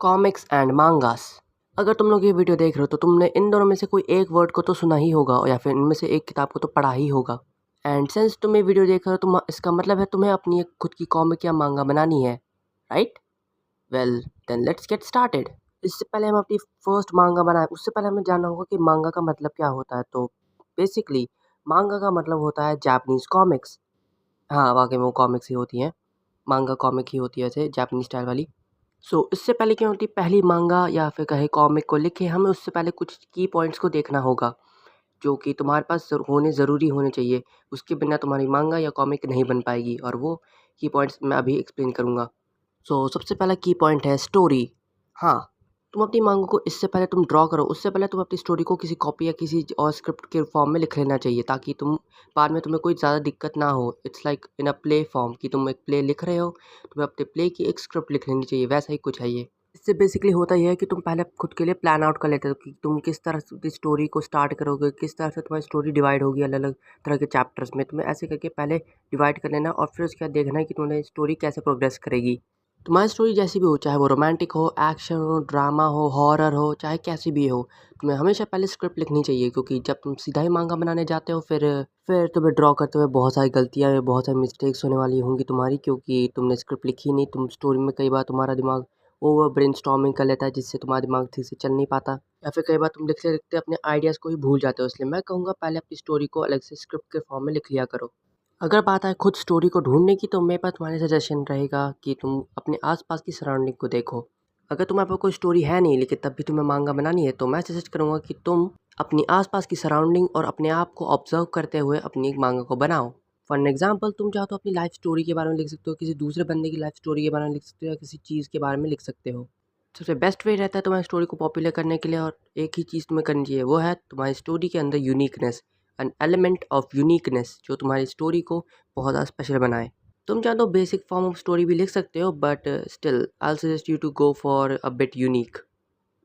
Comics and मांगास। अगर तुम लोग ये वीडियो देख रहे हो तो तुमने इन दोनों में से कोई एक वर्ड को तो सुना ही होगा या फिर इनमें से एक किताब को तो पढ़ा ही होगा। एंड सिंस तुम ये वीडियो देख रहे हो तुम इसका मतलब है तुम्हें अपनी एक खुद की कॉमिक या मांगा बनानी है, right? Well then let's get started. इससे पहले हम अपनी फर्स्ट मांगा बनाए उससे पहले हमें जानना होगा कि मांगा का मतलब क्या होता है। तो बेसिकली मांगा का मतलब होता है जापानीज कॉमिक्स। हाँ, वाकई में वो कॉमिक्स ही होती हैं। मांगा कॉमिक ही होती है ऐसे जापानीज स्टाइल वाली। इससे पहले क्या होती है, पहली मांगा या फिर कहे कॉमिक को लिखे हमें उससे पहले कुछ की पॉइंट्स को देखना होगा जो कि तुम्हारे पास ज़रूरी होने चाहिए। उसके बिना तुम्हारी मांगा या कॉमिक नहीं बन पाएगी और वो की पॉइंट्स मैं अभी एक्सप्लेन करूँगा। सबसे पहला की पॉइंट है स्टोरी। हाँ, तुम अपनी मांगों को इससे पहले तुम ड्रॉ करो उससे पहले तुम अपनी स्टोरी को किसी कॉपी या किसी और स्क्रिप्ट के फॉर्म में लिख लेना चाहिए ताकि तुम बाद में तुम्हें कोई ज़्यादा दिक्कत ना हो। It's like in a play form कि तुम एक प्ले लिख रहे हो, तुम्हें अपने प्ले की एक स्क्रिप्ट लिख लेनी चाहिए, वैसा ही कुछ है ये। इससे बेसिकली होता ये है कि तुम पहले खुद के लिए प्लान आउट कर लेते हो कि तुम किस तरह से स्टोरी को स्टार्ट करोगे, किस तरह से तुम्हारी स्टोरी डिवाइड होगी अलग अलग तरह के चैप्टर्स में। तुम्हें ऐसे करके पहले डिवाइड कर लेना और फिर उसके बाद देखना है कि तुम्हारी स्टोरी कैसे प्रोग्रेस करेगी। तुम्हारी स्टोरी जैसी भी हो, चाहे वो रोमांटिक हो, एक्शन हो, ड्रामा हो, हॉरर हो, चाहे कैसी भी हो, तुम्हें हमेशा पहले स्क्रिप्ट लिखनी चाहिए क्योंकि जब तुम सीधा ही मांगा बनाने जाते हो फिर तुम्हें ड्रॉ करते हुए बहुत सारी गलतियाँ या बहुत सारी मिस्टेक्स होने वाली होंगी तुम्हारी क्योंकि तुमने स्क्रिप्ट लिखी नहीं। तुम स्टोरी में कई बार तुम्हारा दिमाग ओवर ब्रेनस्टॉर्मिंग कर लेता है जिससे तुम्हारा दिमाग ठीक से चल नहीं पाता या फिर कई बार तुम लिखते लिखते अपने आइडियाज़ को ही भूल जाते हो। इसलिए मैं कहूँगा पहले अपनी स्टोरी को अलग से स्क्रिप्ट के फॉर्म में लिख लिया करो। अगर बात आए खुद स्टोरी को ढूँढने की तो मेरे पास तुम्हारे सजेशन रहेगा कि तुम अपने आस-पास की सराउंडिंग को देखो। अगर तुम्हारे पास कोई स्टोरी है नहीं लेकिन तब भी तुम्हें माँगा बनानी है तो मैं सजेस्ट करूँगा कि तुम अपनी आस-पास की सराउंडिंग और अपने आप को ऑब्ज़र्व करते हुए अपनी एक माँगा को बनाओ। फॉर एन एग्ज़ाम्पल तुम चाहो तो अपनी लाइफ़ स्टोरी के बारे में लिख सकते हो, किसी दूसरे बंदे की लाइफ़ स्टोरी के बारे में लिख सकते हो या किसी चीज़ के बारे में लिख सकते हो। सबसे बेस्ट वे रहता है तुम्हारी स्टोरी को पॉपुलर करने के लिए और एक ही चीज़ तुम्हें करनी चाहिए, वो है तुम्हारी स्टोरी के अंदर uniqueness, an element of uniqueness जो तुम्हारी स्टोरी को बहुत ज़्यादा स्पेशल बनाए। तुम चाहो तो बेसिक फॉर्म ऑफ स्टोरी भी लिख सकते हो but still I suggest you to go for a bit unique.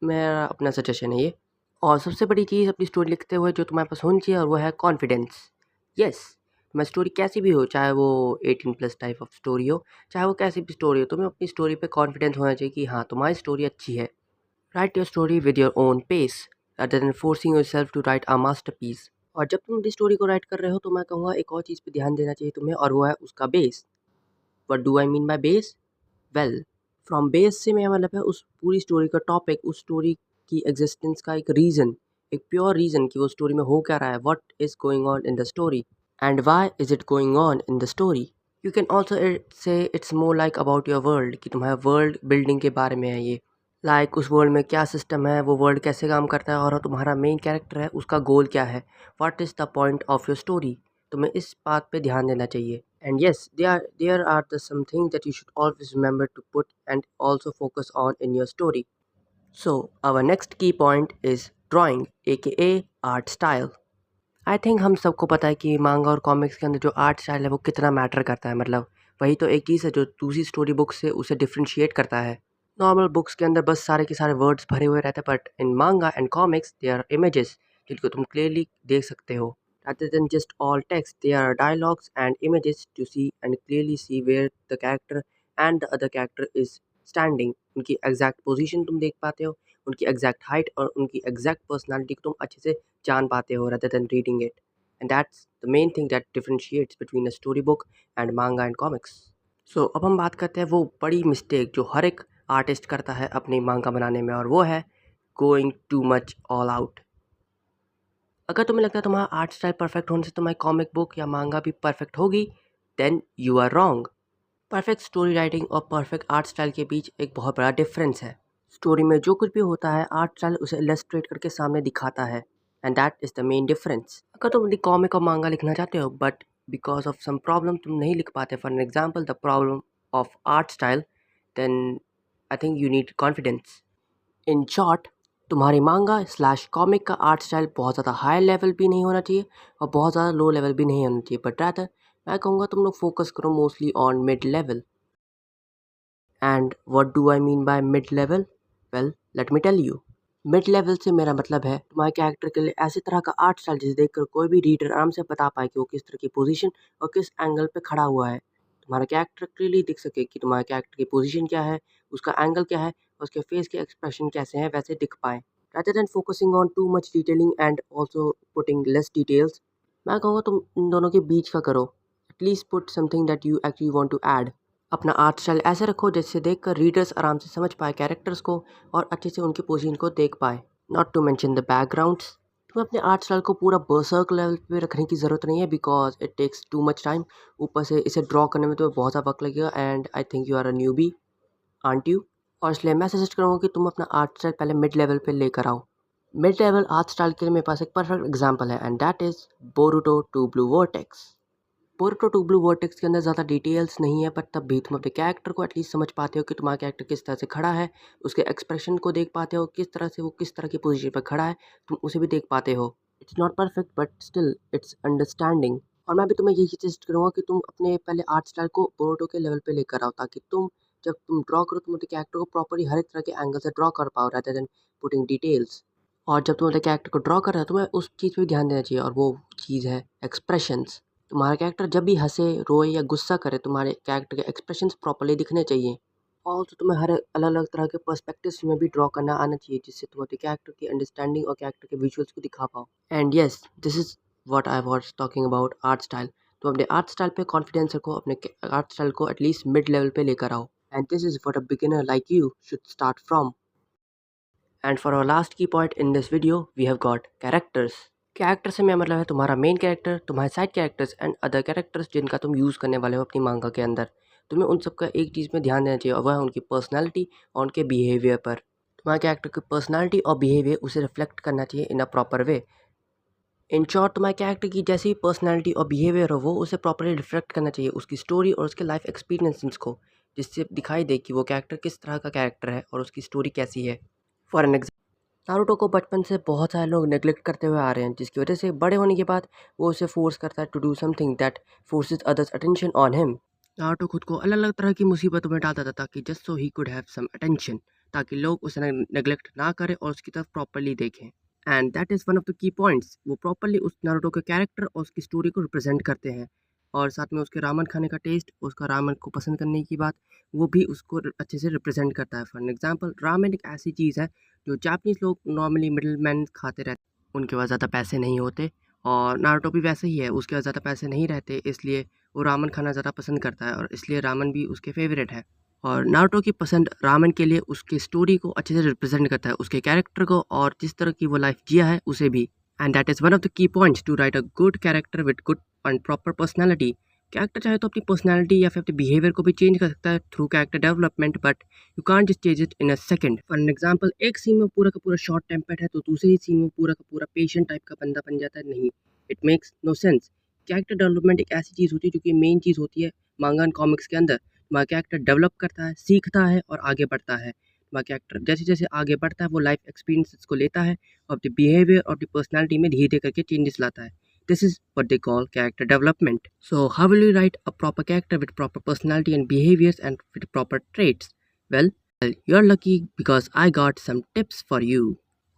मेरा अपना सजेशन है ये। और सबसे बड़ी चीज़ अपनी स्टोरी लिखते हुए जो तुम्हारे पास होनी चाहिए और वो है कॉन्फिडेंस। यस, तुम्हारी स्टोरी कैसी भी हो, चाहे वो 18+ टाइप ऑफ स्टोरी हो, चाहे वो कैसी भी स्टोरी हो, तुम्हें अपनी स्टोरी पे कॉन्फिडेंस होना चाहिए कि हाँ, तुम्हारी स्टोरी अच्छी है। Write your story with your own pace rather than forcing yourself to write a masterpiece। और जब तुम अपनी स्टोरी को राइट कर रहे हो तो मैं कहूँगा एक और चीज़ पे ध्यान देना चाहिए तुम्हें और वो है उसका base. What do I mean by base? Well, from base से मेरा मतलब है उस पूरी स्टोरी का टॉपिक, उस स्टोरी की एग्जिस्टेंस का एक रीज़न, एक प्योर रीज़न कि वो स्टोरी में हो क्या रहा है, what is going on in the story and why is it going on in the story. You can also say it's more like about your world कि तुम्हारे वर्ल्ड बिल्डिंग के बारे में है ये। लाइक उस वर्ल्ड में क्या सिस्टम है, वो वर्ल्ड कैसे काम करता है और तुम्हारा मेन कैरेक्टर है उसका गोल क्या है, what is the point of your story. तुम्हें इस बात पे ध्यान देना चाहिए। And yes, there are the something that you should always remember to put and also focus on in your story. So our next key point is drawing AKA art style. I think हम सबको पता है कि मांगा और comics के अंदर जो आर्ट स्टाइल है वो कितना मैटर करता है। मतलब वही तो एक चीज़ है जो दूसरी स्टोरी बुक से उसे डिफ्रेंशिएट करता है। नॉर्मल बुक्स के अंदर बस सारे के सारे वर्ड्स भरे हुए रहते हैं but in manga and comics they are images जिनको तुम क्लियरली देख सकते हो। rather than just all text, there are dialogues and images to see and clearly see where the character and the other character is standing। उनकी exact position तुम देख पाते हो, उनकी एग्जैक्ट हाइट और उनकी एग्जैक्ट पर्सनालिटी को तुम अच्छे से जान पाते हो rather than reading it। And that's the main thing that differentiates between a storybook and manga and comics। अब हम बात करते हैं वो बड़ी मिस्टेक जो हर एक आर्टिस्ट करता है अपनी मांगा बनाने में और वो है going too much all out. अगर तुम्हें लगता है तुम्हारा आर्ट स्टाइल परफेक्ट होने से तुम्हारी कॉमिक बुक या मांगा भी परफेक्ट होगी, then you are wrong. Perfect story writing और परफेक्ट आर्ट स्टाइल के बीच एक बहुत बड़ा डिफरेंस है। स्टोरी में जो कुछ भी होता है आर्ट स्टाइल उसे इलस्ट्रेट करके सामने दिखाता है and that is the main difference. अगर तुम अपनी कॉमिक और मांगा लिखना चाहते हो but because of some problem तुम नहीं लिख पाते, for an example the problem of art style, then I think you need confidence. In short, तुम्हारी मांगा स्लैश कॉमिक का आर्ट स्टाइल बहुत ज़्यादा हाई लेवल भी नहीं होना चाहिए और बहुत ज़्यादा लो लेवल भी नहीं होना चाहिए बट रैदर मैं कहूँगा तुम लोग फोकस करो mostly on mid level. And what do I mean by mid level? Well, let me tell you. Mid level से मेरा मतलब है तुम्हारे कैरेक्टर के लिए ऐसी तरह का आर्ट स्टाइल जिसे देखकर कोई भी रीडर आराम से बता पाए कि वो किस तरह की पोजीशन और किस एंगल पे खड़ा हुआ है। तुम्हारा कैरेक्टर क्लियरली दिख सके कि तुम्हारे कैरेक्टर की पोजीशन क्या है, उसका एंगल क्या है उसके फेस के एक्सप्रेशन कैसे हैं वैसे दिख पाए, rather than focusing on too much detailing and also putting less details। मैं कहूँगा तुम इन दोनों के बीच का करो, at least put something that you actually want to add। अपना आर्ट स्टाइल ऐसे रखो जिससे देखकर रीडर्स आराम से समझ पाए कैरेक्टर्स को और अच्छे से उनकी पोजीशन को देख पाए। Not to mention the backgrounds. तुम्हें अपने आर्ट स्टाइल को पूरा बर्सर्क लेवल पे रखने की ज़रूरत नहीं है because it takes too much time. ऊपर से इसे ड्रॉ करने में तुम्हें बहुत ज़्यादा वक्त लगेगा and I think you are a newbie, aren't you? और इसलिए मैं सजेस्ट करूँगा कि तुम अपना आर्ट स्टाइल पहले मिड लेवल पे लेकर आओ। मिड लेवल आर्ट स्टाइल के लिए मेरे पास एक परफेक्ट एग्जांपल है and that is Boruto Two Blue Vortex. Boruto Two Blue Vortex के अंदर ज़्यादा डिटेल्स नहीं है बट तब भी तुम अपने कैरेक्टर को एटलीस्ट समझ पाते हो कि तुम्हारा कैरेक्टर किस तरह से खड़ा है, उसके एक्सप्रेशन को देख पाते हो, किस तरह से वो किस तरह की पोजीशन पर खड़ा है, तुम उसे भी देख पाते हो। It's not perfect but still it's understanding. और मैं भी तुम्हें यही सजेस्ट करूँगा कि तुम अपने पहले आर्ट स्टाइल को बोरुटो के लेवल पे लेकर आओ ताकि तुम जब तुम ड्रॉ करो तुम अपने कैरेक्टर को प्रॉपरली हर एक तरह के एंगल से ड्रॉ कर पाओ rather देन पुटिंग डिटेल्स। और जब तुम अपने कैरेक्टर को ड्रॉ कर रहे हो तुम्हें उस चीज़ पे भी ध्यान देना चाहिए और वो चीज़ है एक्सप्रेशंस। तुम्हारा कैरेक्टर जब भी हंसे, रोए या गुस्सा करे तुम्हारे कैरेक्टर के एक्सप्रेशंस प्रॉपरली दिखने चाहिए। और तो तुम्हें हर अलग अलग तरह के पर्सपेक्टिव्स में भी ड्रॉ करना आना चाहिए जिससे तुम अपने कैरेक्टर की अंडरस्टैंडिंग और कैरेक्टर के विजुअल्स को दिखा पाओ। And yes, this is what I was talking about art style. तुम अपने आर्ट स्टाइल पे कॉन्फिडेंस रखो, अपने आर्ट स्टाइल को एटलीस्ट मिड लेवल पे लेकर आओ and this is what a beginner like you should start from. And for our last key point in this video we have got characters. Character से मैं मतलब है तुम्हारा मेन कैरेक्टर, तुम्हारे side characters and other characters जिनका तुम use करने वाले हो अपनी मांगा के अंदर। तुम्हें उन सब का एक चीज़ में ध्यान देना चाहिए और वह है उनकी पर्सनैलिटी और उनके बिहेवियर पर। तुम्हारे कैरेक्टर की पर्सनैलिटी और बिहेवियर उसे रिफ्लेक्ट करना चाहिए in a proper way. In short तुम्हारे कैरेक्टर की जैसी पर्सनैलिटी और बिहेवियर हो वो उसे प्रॉपरली रिफ्लेक्ट करना चाहिए उसकी स्टोरी और उसके लाइफ एक्सपीरियंसेस को, जिससे दिखाई दे कि वो कैरेक्टर किस तरह का कैरेक्टर है और उसकी स्टोरी कैसी है। फॉर एन नारुतो को बचपन से बहुत सारे लोग नेग्लेक्ट करते हुए आ रहे हैं जिसकी वजह से बड़े होने के बाद वो उसे फोर्स करता है to do something that forces others attention on him. Naruto खुद को अलग अलग तरह की मुसीबतों में डालता था ताकि just so he could have some attention, ताकि लोग उसे नेग्लेक्ट ना करें और उसकी तरफ प्रॉपरली देखें। And that is one of the key points, वो प्रॉपरली उस नारुतो के कैरेक्टर और उसकी स्टोरी को रिप्रेजेंट करते हैं। और साथ में उसके रामन खाने का टेस्ट, उसका रामन को पसंद करने की बात, वो भी उसको अच्छे से रिप्रेजेंट करता है। फॉर एग्जाम्पल रामेन एक ऐसी चीज़ है जो जापानीज़ लोग नॉर्मली मिडिल मैन खाते रहते, उनके पास ज़्यादा पैसे नहीं होते। और नारुतो भी वैसे ही है, उसके पास ज़्यादा पैसे नहीं रहते इसलिए वो रामन खाना ज़्यादा पसंद करता है और इसलिए रामन भी उसके फेवरेट है। और नारुतो की पसंद रामन के लिए उसकी स्टोरी को अच्छे से रिप्रेजेंट करता है, उसके कैरेक्टर को और जिस तरह की वो लाइफ जिया है उसे भी। And that is one of the key points to write a good character with good and proper personality. Character चाहे तो अपनी पर्सनैलिटी या फिर अपने बिहेवियर को भी चेंज कर सकता है through character development, but you can't just change it in a second. For an example एक सीन में पूरा का पूरा शॉर्ट टेम्पर्ड है तो दूसरी सीन में पूरा का पूरा पेशेंट टाइप का बंदा बन जाता है, नहीं, it makes no sense. Character development एक ऐसी चीज़ होती है जो कि मेन चीज़ होती है मांगा एंड कॉमिक्स के अंदर। तुम्हारा कैरेक्टर डेवलप करता है, सीखता है और आगे बढ़ता है। तुम्हारा कैरेक्टर जैसे जैसे आगे बढ़ता है वो लाइफ एक्सपीरियंसेस को लेता है और अपने बिहेवियर और अपनी पर्सनैलिटी में धीरे धीरे करके चेंजेस लाता है। This is what they call character development. So, how will you write a proper character with proper personality and behaviors and with proper traits? Well, you're lucky because I got some tips for you.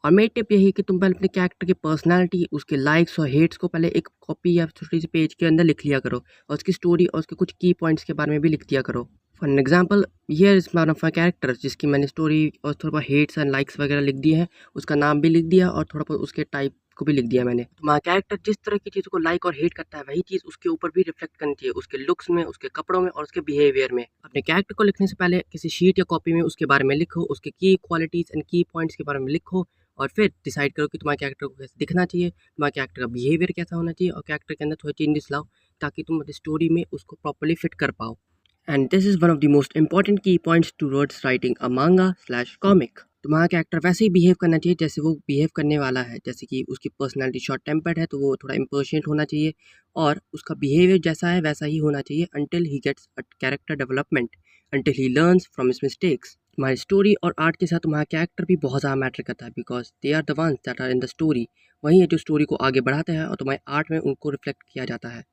और मेरी tip यही है कि तुम पहले अपने character की personality, उसके लाइक्स और हेट्स को पहले एक कॉपी या छोटी सी पेज के अंदर लिख लिया करो और उसकी स्टोरी और उसके कुछ की पॉइंट्स के बारे में भी लिख दिया करो। For an example here is one of my characters जिसकी मैंने स्टोरी और थोड़ा बहुत हेट्स एंड लाइक्स वगैरह लिख दिए हैं, उसका नाम भी लिख दिया और थोड़ा बहुत उसके टाइप को भी लिख दिया मैंने। तुम्हारा कैरेक्टर जिस तरह की चीज़ों को लाइक और हेट करता है वही चीज़ उसके ऊपर भी रिफ्लेक्ट करनी चाहिए, उसके लुक्स में, उसके कपड़ों में और उसके बिहेवियर में। अपने कैरेक्टर को लिखने से पहले किसी शीट या कॉपी में उसके बारे में लिखो, उसके की क्वालिटीज़ एंड की पॉइंट्स के बारे में लिखो और फिर डिसाइड करो कि तुम्हारे कैरेक्टर को कैसे दिखना चाहिए, तुम्हारे कैरेक्टर का बिहेवियर कैसा होना चाहिए और कैरेक्टर के अंदर थोड़े चेंजेस लाओ ताकि तुम अपनी स्टोरी में उसको प्रॉपरली फिट कर पाओ। And this is one of the most important की पॉइंट्स टूवर्ड्स राइटिंग अ मांगा/कॉमिक। तुम्हारा कैरेक्टर वैसे ही बिहेव करना चाहिए जैसे वो बिहेव करने वाला है, जैसे कि उसकी पर्सनैलिटी शॉर्ट टेम्पर्ड है तो वो थोड़ा इम्पर्शिएंट होना चाहिए और उसका बिहेवियर जैसा है वैसा ही होना चाहिए until he gets a character development, until he learns from his mistakes। तुम्हारी स्टोरी और आर्ट के साथ तुम्हारा कैरेक्टर भी बहुत ज़्यादा मैटर करता है because they are the ones that are in the story. वही है जो स्टोरी को आगे बढ़ाते हैं और तुम्हारे आर्ट में उनको रिफ्लेक्ट किया जाता है।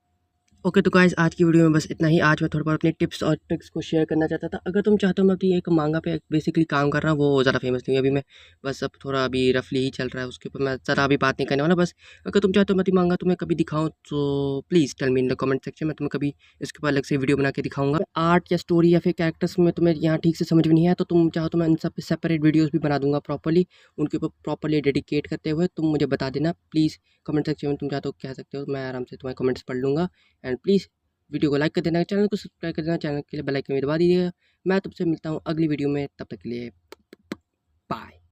ओके तो गाइस आज की वीडियो में बस इतना ही। आज मैं थोड़ा बहुत अपनी टिप्स और ट्रिक्स को शेयर करना चाहता था। अगर तुम चाहते हो मैं अभी एक मांगा पे बेसिकली काम कर रहा हूँ, वो ज़्यादा फेमस नहीं है अभी। मैं बस अब थोड़ा अभी रफली ही चल रहा है, उसके ऊपर मैं ज़्यादा अभी बात नहीं करने वाला। बस अगर तुम चाहते हो मैं अभी मांगा तुम्हें कभी दिखाऊँ तो please tell me in the comment section में, तुम्हें कभी इसके ऊपर अलग से वीडियो बना के दिखाऊंगा। आर्ट या स्टोरी या फिर कैरेक्टर्स में तुम्हें यहाँ ठीक से समझ में नहीं आया तो तुम चाहो तो मैं इन सब सेपरेट वीडियोज़ भी बना दूंगा प्रॉपरली, उनके ऊपर प्रॉपरली डेडिकेट करते हुए। तुम मुझे बता देना प्लीज़ कमेंट सेक्शन में, तुम चाहते हो कह सकते हो, मैं आराम से तुम्हारे कमेंट्स पढ़ लूँगा। एंड प्लीज़ वीडियो को लाइक कर देना, चैनल को सब्सक्राइब कर देना, चैनल के लिए बेल आइकन भी दबा दीजिएगा। मैं तुमसे मिलता हूँ अगली वीडियो में, तब तक के लिए बाय।